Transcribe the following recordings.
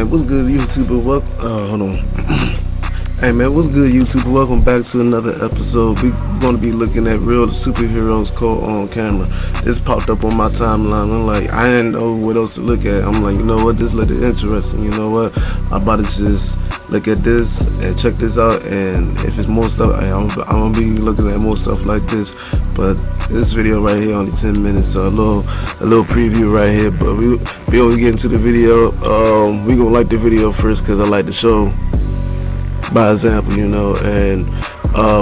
man, what's good, YouTuber? Hold on. Hey man, what's good, YouTuber? Welcome back to another episode. We're gonna be looking at real superheroes caught on camera. This popped up on my timeline. I'm like, I didn't know what else to look at. I'm like, you know what? This looked interesting. You know what? I'm about to just look at this and check this out. And if it's more stuff, I'm gonna be looking at more stuff like this. But this video right here only 10 minutes, so a little preview right here. But before we get into the video, we gonna like the video first because I like the show by example, you know. And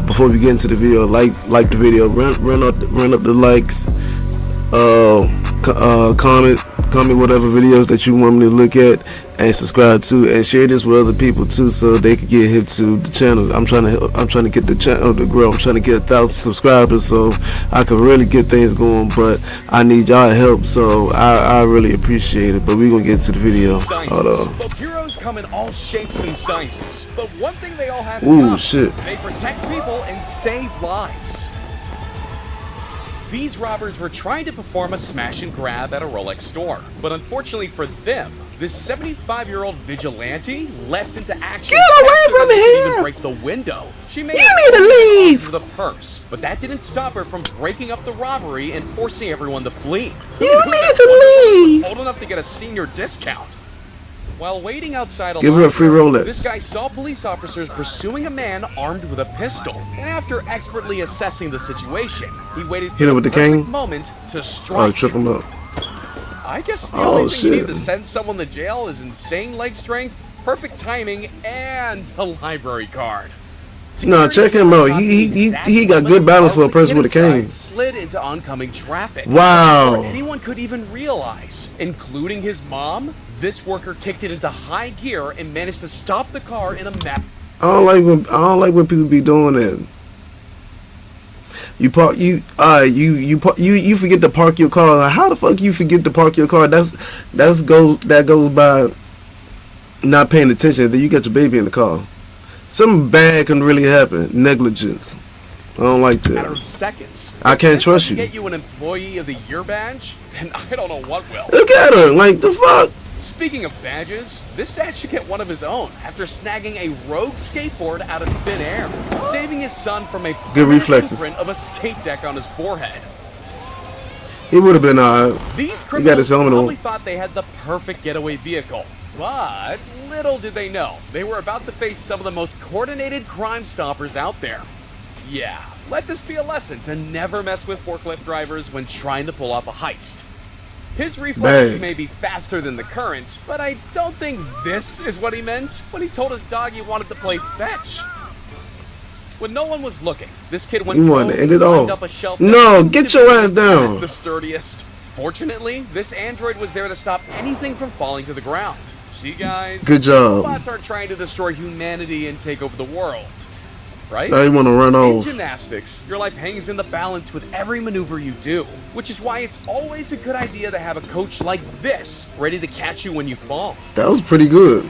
before we get into the video, like the video, run up the likes, comment whatever videos that you want me to look at, and subscribe to, and share this with other people too, so they can get hit to the channel. I'm trying to get the channel to grow. I'm trying to get 1,000 subscribers so I can really get things going, but I need y'all help, so I really appreciate it. But we're gonna get to the video. Hold on. Look, heroes come in all shapes and sizes, but one thing they all have in common: shit. They protect people and save lives. These robbers were trying to perform a smash and grab at a Rolex store, but unfortunately for them, this 75-year-old vigilante leapt into action. Get away from here! Even break the window. She made you need to leave the purse, but that didn't stop her from breaking up the robbery and forcing everyone to flee. You need to leave. Old enough to get a senior discount. While waiting outside a Give her a free Rolex. This guy saw police officers pursuing a man armed with a pistol, and after expertly assessing the situation, he waited for the perfect moment to strike. Oh, trip him up. I guess the only thing you need to send someone to jail is insane leg strength, perfect timing, and a library card. No, check him out. He got good balance for a person with a cane. Slid into oncoming traffic. Wow. Before anyone could even realize, including his mom, this worker kicked it into high gear and managed to stop the car in a map. I don't like when people be doing that. You forget to park your car. How the fuck you forget to park your car? That goes by not paying attention. Then you got your baby in the car. Something bad can really happen. Negligence. I don't like that. Matter of seconds. I can't trust you. Get you an Employee of the Year badge? Then I don't know what will. Look at her. Like the fuck. Speaking of badges, this dad should get one of his own after snagging a rogue skateboard out of thin air, saving his son from a good reflexes imprint of a skate deck on his forehead. He would have been alright. These criminals probably thought they had the perfect getaway vehicle, but little did they know they were about to face some of the most coordinated Crime Stoppers out there. Yeah, let this be a lesson to never mess with forklift drivers when trying to pull off a heist. His reflexes may be faster than the current, but I don't think this is what he meant when he told his dog he wanted to play fetch. When no one was looking, this kid went home and climbed up a shelf. No, get your ass down. The sturdiest. Fortunately, this android was there to stop anything from falling to the ground. See, guys? Good job. Robots aren't trying to destroy humanity and take over the world. Right? Now you want to run off. In gymnastics, your life hangs in the balance with every maneuver you do, which is why it's always a good idea to have a coach like this, ready to catch you when you fall. That was pretty good.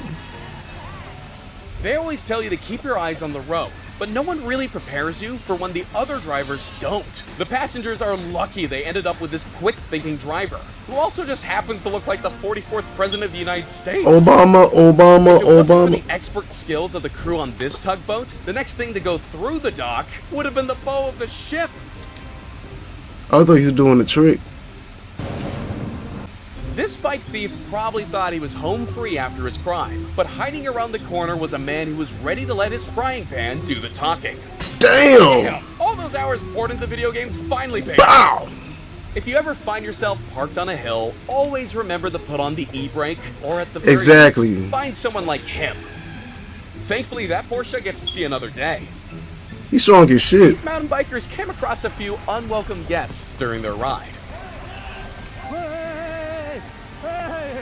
They always tell you to keep your eyes on the road, but no one really prepares you for when the other drivers don't. The passengers are lucky they ended up with this quick-thinking driver, who also just happens to look like the 44th President of the United States. Obama. If it wasn't for the expert skills of the crew on this tugboat, the next thing to go through the dock would have been the bow of the ship. I thought he was doing the trick. This bike thief probably thought he was home free after his crime, but hiding around the corner was a man who was ready to let his frying pan do the talking. Damn! All those hours poured into video games finally paid off. If you ever find yourself parked on a hill, always remember to put on the e-brake, or at the very least, find someone like him. Thankfully, that Porsche gets to see another day. He's strong as shit. These mountain bikers came across a few unwelcome guests during their ride.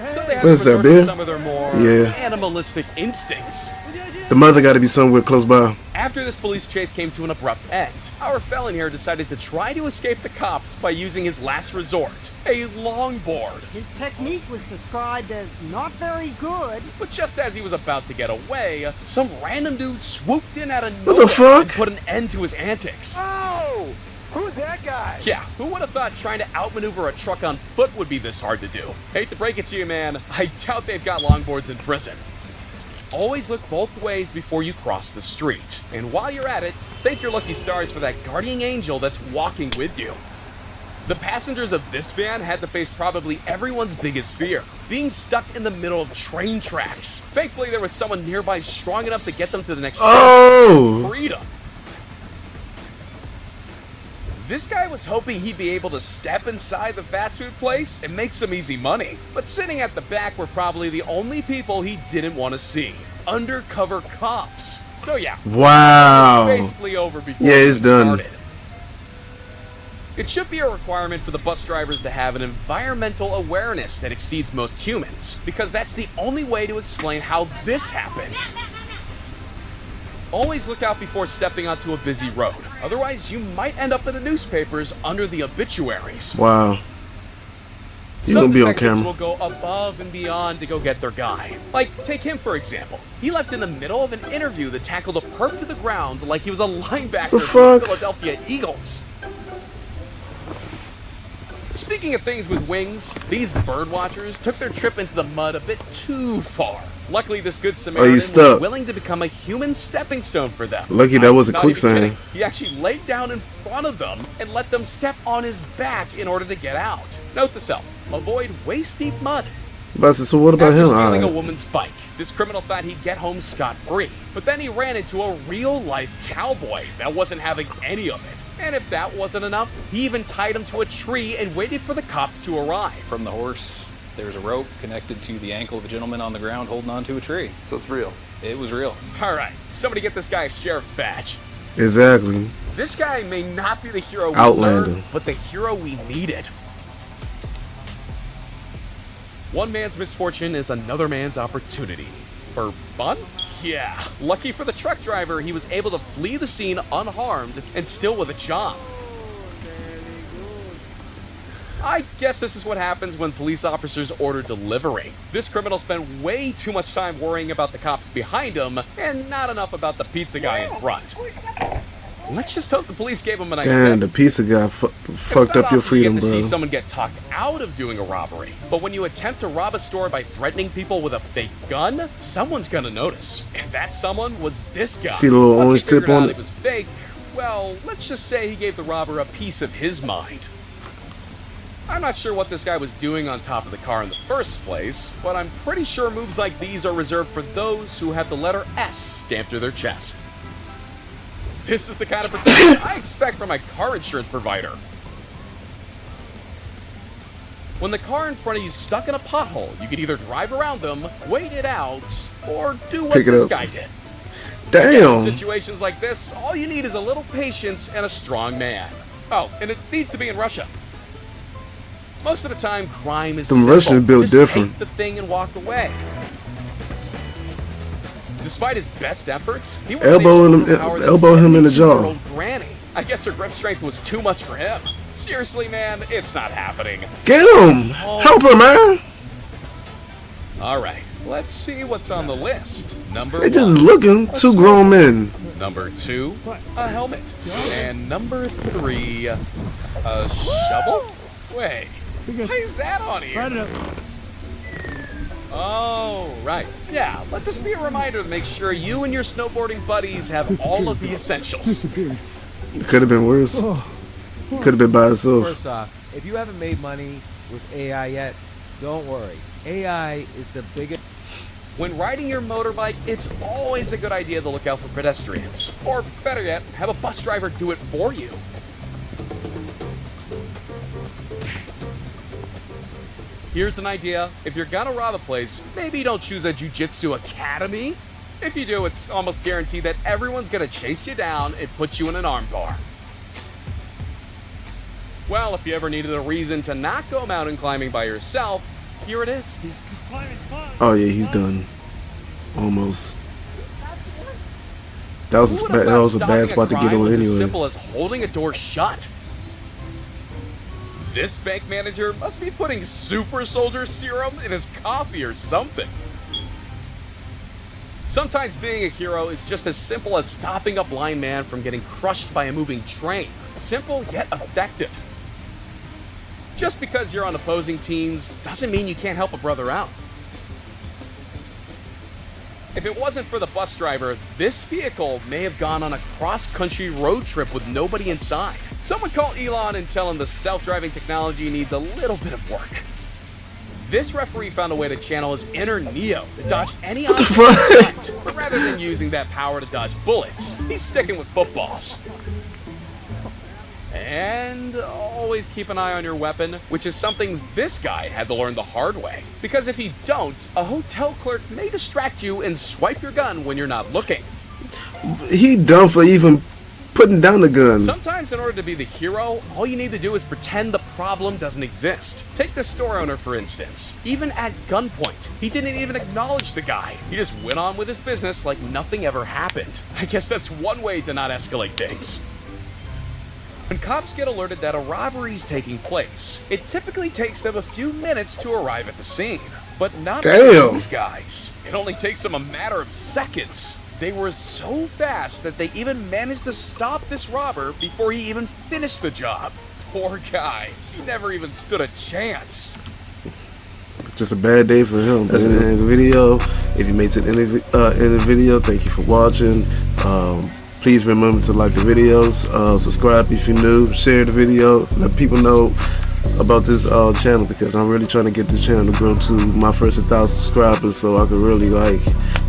So they had to resort to some of their more animalistic instincts. The mother got to be somewhere close by. After this police chase came to an abrupt end, our felon here decided to try to escape the cops by using his last resort, a longboard. His technique was described as not very good. But just as he was about to get away, some random dude swooped in out of nowhere and put an end to his antics. Oh! Who's that guy? Yeah, who would have thought trying to outmaneuver a truck on foot would be this hard to do? Hate to break it to you, man, I doubt they've got longboards in prison. Always look both ways before you cross the street. And while you're at it, thank your lucky stars for that guardian angel that's walking with you. The passengers of this van had to face probably everyone's biggest fear, being stuck in the middle of train tracks. Thankfully, there was someone nearby strong enough to get them to the next step. Freedom. This guy was hoping he'd be able to step inside the fast food place and make some easy money. But sitting at the back were probably the only people he didn't want to see. Undercover cops. So yeah. Wow. It's basically over before it's done. Started. It should be a requirement for the bus drivers to have an environmental awareness that exceeds most humans, because that's the only way to explain how this happened. Always look out before stepping onto a busy road, otherwise you might end up in the newspapers under the obituaries. Wow. He's Some gonna be on detectives camera. will go above and beyond to go get their guy. Like, take him for example. He left in the middle of an interview that tackled a perp to the ground like he was a linebacker for the Philadelphia Eagles. Speaking of things with wings, these bird watchers took their trip into the mud a bit too far. Luckily, this good Samaritan was willing to become a human stepping stone for them. Lucky that wasn't quicksand. He actually laid down in front of them and let them step on his back in order to get out. Note to self, avoid waist-deep mud. So what about After him? stealing a woman's bike, this criminal thought he'd get home scot-free. But then he ran into a real-life cowboy that wasn't having any of it. And if that wasn't enough, he even tied him to a tree and waited for the cops to arrive. From the horse, there's a rope connected to the ankle of a gentleman on the ground holding onto a tree. So it's real. It was real. All right, somebody get this guy a sheriff's badge. Exactly. This guy may not be the hero we Outlander. deserved, but the hero we needed. One man's misfortune is another man's opportunity. For fun? Yeah. Lucky for the truck driver, he was able to flee the scene unharmed and still with a job. I guess this is what happens when police officers order delivery. This criminal spent way too much time worrying about the cops behind him and not enough about the pizza guy in front. Let's just hope the police gave him a nice Damn, tip. the pizza guy fucked up your freedom, you get to bro. see someone get talked out of doing a robbery. But when you attempt to rob a store by threatening people with a fake gun, someone's gonna notice. And that someone was this guy. See the little Once orange he figured tip on out it? it was fake, well, let's just say he gave the robber a piece of his mind. I'm not sure what this guy was doing on top of the car in the first place, but I'm pretty sure moves like these are reserved for those who have the letter S stamped to their chest. This is the kind of protection I expect from my car insurance provider. When the car in front of you is stuck in a pothole, you can either drive around them, wait it out, or do what this guy did. Damn. In situations like this, all you need is a little patience and a strong man. Oh, and it needs to be in Russia. Most of the time, crime is simple. Russians built Just different. take the thing and walk away. Despite his best efforts, he was Elbow able to him- overpower the elbow him in the jaw. 72-year-old granny. I guess her grip strength was too much for him. Seriously, man, it's not happening. Get him! Help him, man! All right, let's see what's on the list. Number They just 1, looking, two grown men. Number 2, a helmet. And number 3, a shovel? Wait, why is that on here? Oh, right. Yeah, let this be a reminder to make sure you and your snowboarding buddies have all of the essentials. It could have been worse. Could have been by itself. First off, if you haven't made money with AI yet, don't worry. AI is the biggest. When riding your motorbike, it's always a good idea to look out for pedestrians. Or better yet, have a bus driver do it for you. Here's an idea. If you're gonna rob a place, maybe don't choose a jiu-jitsu academy. If you do, it's almost guaranteed that everyone's gonna chase you down and put you in an armbar. Well, if you ever needed a reason to not go mountain climbing by yourself, here it is. Oh yeah, he's done. Almost. That was Who would've that was a thought bad stopping spot to get crime on was as anyway. simple as holding a door shut? This bank manager must be putting super soldier serum in his coffee or something. Sometimes being a hero is just as simple as stopping a blind man from getting crushed by a moving train. Simple yet effective. Just because you're on opposing teams doesn't mean you can't help a brother out. If it wasn't for the bus driver, this vehicle may have gone on a cross-country road trip with nobody inside. Someone call Elon and tell him the self-driving technology needs a little bit of work. This referee found a way to channel his inner Neo to dodge any obstacle in sight. But rather than using that power to dodge bullets, he's sticking with footballs. And always keep an eye on your weapon, which is something this guy had to learn the hard way. Because if you don't, a hotel clerk may distract you and swipe your gun when you're not looking. He dumb for even putting down the gun. Sometimes in order to be the hero, all you need to do is pretend the problem doesn't exist. Take the store owner for instance. Even at gunpoint, he didn't even acknowledge the guy. He just went on with his business like nothing ever happened. I guess that's one way to not escalate things. When cops get alerted that a robbery is taking place, it typically takes them a few minutes to arrive at the scene. But not for these guys. It only takes them a matter of seconds. They were so fast that they even managed to stop this robber before he even finished the job. Poor guy. He never even stood a chance. Just a bad day for him. That's the end of the video. If you made it in the video, thank you for watching. Please remember to like the videos, subscribe if you're new, share the video, let people know about this channel, because I'm really trying to get this channel to grow to my first 1,000 subscribers, so I could really like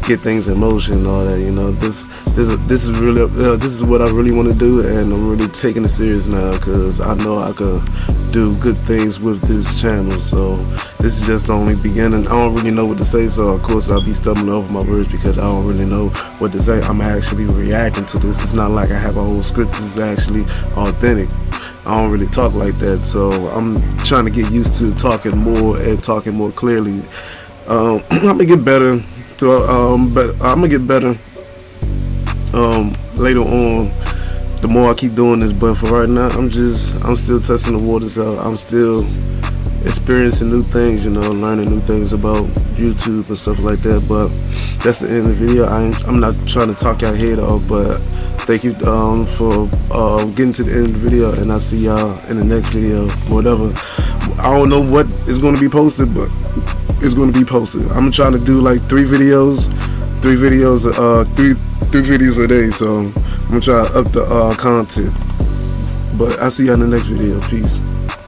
get things in motion and all that. You know, this is really this is what I really want to do, and I'm really taking it serious now because I know I could do good things with this channel. So this is just the only beginning. I don't really know what to say, so of course I'll be stumbling over my words because I don't really know what to say. I'm actually reacting to this. It's not like I have a whole script. This is actually authentic. I don't really talk like that, so I'm trying to get used to talking more and talking more clearly. I'm gonna get better. But I'm gonna get better later on. The more I keep doing this, but for right now, I'm still testing the waters out. I'm still experiencing new things, you know, learning new things about YouTube and stuff like that. But that's the end of the video. I'm not trying to talk your head off, but thank you for getting to the end of the video, and I'll see y'all in the next video, whatever. I don't know what is going to be posted, but it's going to be posted. I'm trying to do like three videos a day, so I'm gonna try to up the content. But I'll see y'all in the next video. Peace.